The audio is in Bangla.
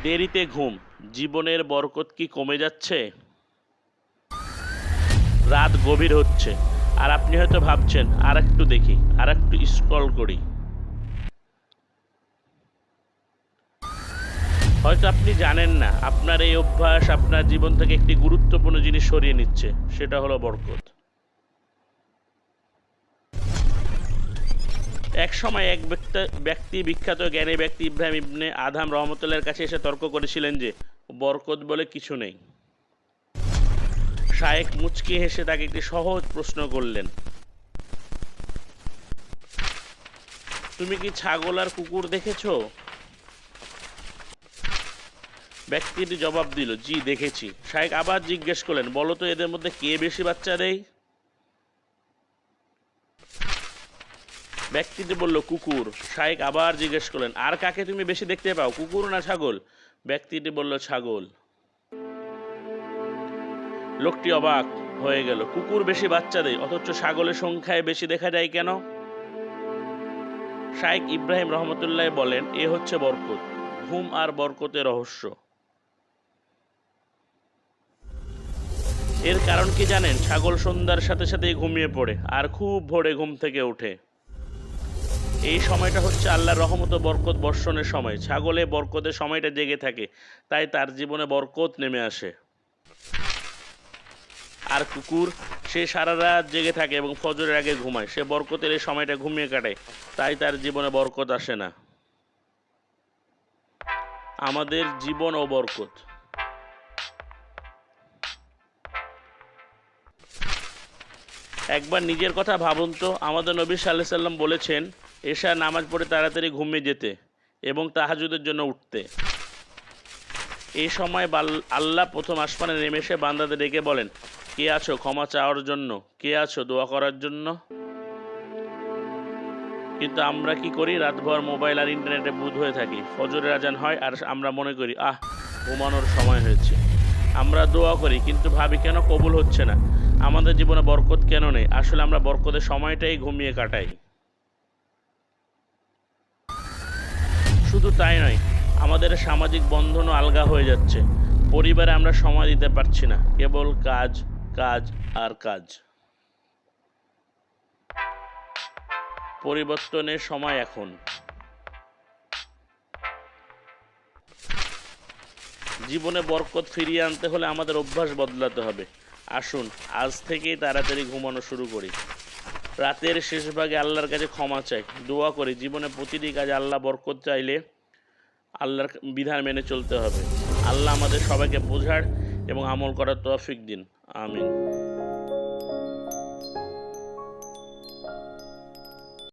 দেরিতে ঘুম, জীবনের বরকত কি কমে যাচ্ছে? রাত গভীর হচ্ছে, আর আপনি হয়তো ভাবছেন আর একটু দেখি, আর একটু স্ক্রল করি। হয়তো আপনি জানেন না আপনার এই অভ্যাস আপনার জীবন থেকে একটি গুরুত্বপূর্ণ জিনিস সরিয়ে নিচ্ছে, সেটা হলো বরকত। এক সময় এক ব্যক্তি বিখ্যাত জ্ঞানী ব্যক্তি ইব্রাহিম ইবনে আদহাম রহমতুল্লাহর কাছে এসে তর্ক করেছিলেন যে বরকত বলে কিছু নেই। শায়েখ মুচকি হেসে তাকে একটি সহজ প্রশ্ন করলেন, তুমি কি ছাগল আর কুকুর দেখেছো? ব্যক্তিটি জবাব দিল, জি দেখেছি। শায়েখ আবার জিজ্ঞেস করলেন, বলো তো এদের মধ্যে কে বেশি বাচ্চা দেয়? ব্যক্তিটি বলল, কুকুর। শায়েখ আবার জিজ্ঞেস করলেন, আর কাকে তুমি বেশি দেখতে পাও, কুকুর না ছাগল? ব্যক্তিটি বলল, ছাগল। লোকটি অবাক হয়ে গেল, কুকুর বেশি বাচ্চা দেয় অথচ ছাগলের সংখ্যায় বেশি দেখা যায় কেন? শায়েখ ইব্রাহিম রহমতুল্লাহ বলেন, এ হচ্ছে বরকত, ঘুম আর বরকতের রহস্য। এর কারণ কি জানেন? ছাগল সন্ধ্যার সাথে সাথেই ঘুমিয়ে পড়ে আর খুব ভোরে ঘুম থেকে ওঠে। এই সময়টা হচ্ছে আল্লাহর রহমত ও বরকত বর্ষণের সময়। ছাগলে বরকতের সময়টা জেগে থাকে, তাই তার জীবনে বরকত নেমে আসে। আর কুকুর, সে সারা রাত জেগে থাকে এবং ফজরের আগে ঘুমায়, সে বরকতের এই সময়টা ঘুমিয়ে কাটায়, তাই তার জীবনে বরকত আসে না। আমাদের জীবন ও বরকত। একবার নিজের কথা ভাবুন তো, আমাদের নবী সাল্লাল্লাহু আলাইহি সাল্লাম বলেছেন এশার নামাজ পড়ে তাড়াতাড়ি ঘুমিয়ে যেতে এবং তাহাজ্জুদের জন্য উঠতে। এই সময় আল্লাহ প্রথম আসমানে নেমে এসে বান্দাদের ডেকে বলেন, কে আছো ক্ষমা চাওয়ার জন্য, কে আছো দোয়া করার জন্য? কিন্তু আমরা কি করি? রাতভর মোবাইল আর ইন্টারনেটে বুঁদ হয়ে থাকি। ফজরের আজান হয় আর আমরা মনে করি ঘুমানোর সময় হয়েছে। আমরা দোয়া করি কিন্তু ভাবি কেন কবুল হচ্ছে না, আমাদের জীবনে বরকত কেন নেই? আসলে আমরা বরকতের সময়টাই ঘুমিয়ে কাটাই। শুধু তাই নয়, আমাদের সামাজিক বন্ধনও আলগা হয়ে যাচ্ছে। পরিবারে আমরা সময় দিতে পারছি না, কেবল কাজ, কাজ আর কাজ। পরিবর্তনের সময় এখন। জীবনে বরকত ফিরিয়ে আনতে হলে আমাদের অভ্যাস বদলাতে হবে। আসুন আজ থেকেই তাড়াতাড়ি ঘুমানো শুরু করি। রাতের শেষ ভাগে আল্লাহর কাছে ক্ষমা চাই, দোয়া করি। জীবনে প্রতিটি কাজে আল্লাহ বরকত চাইলে আল্লাহর বিধান মেনে চলতে হবে। আল্লাহ আমাদের সবাইকে বোঝার এবং আমল করার তৌফিক দিন। আমিন।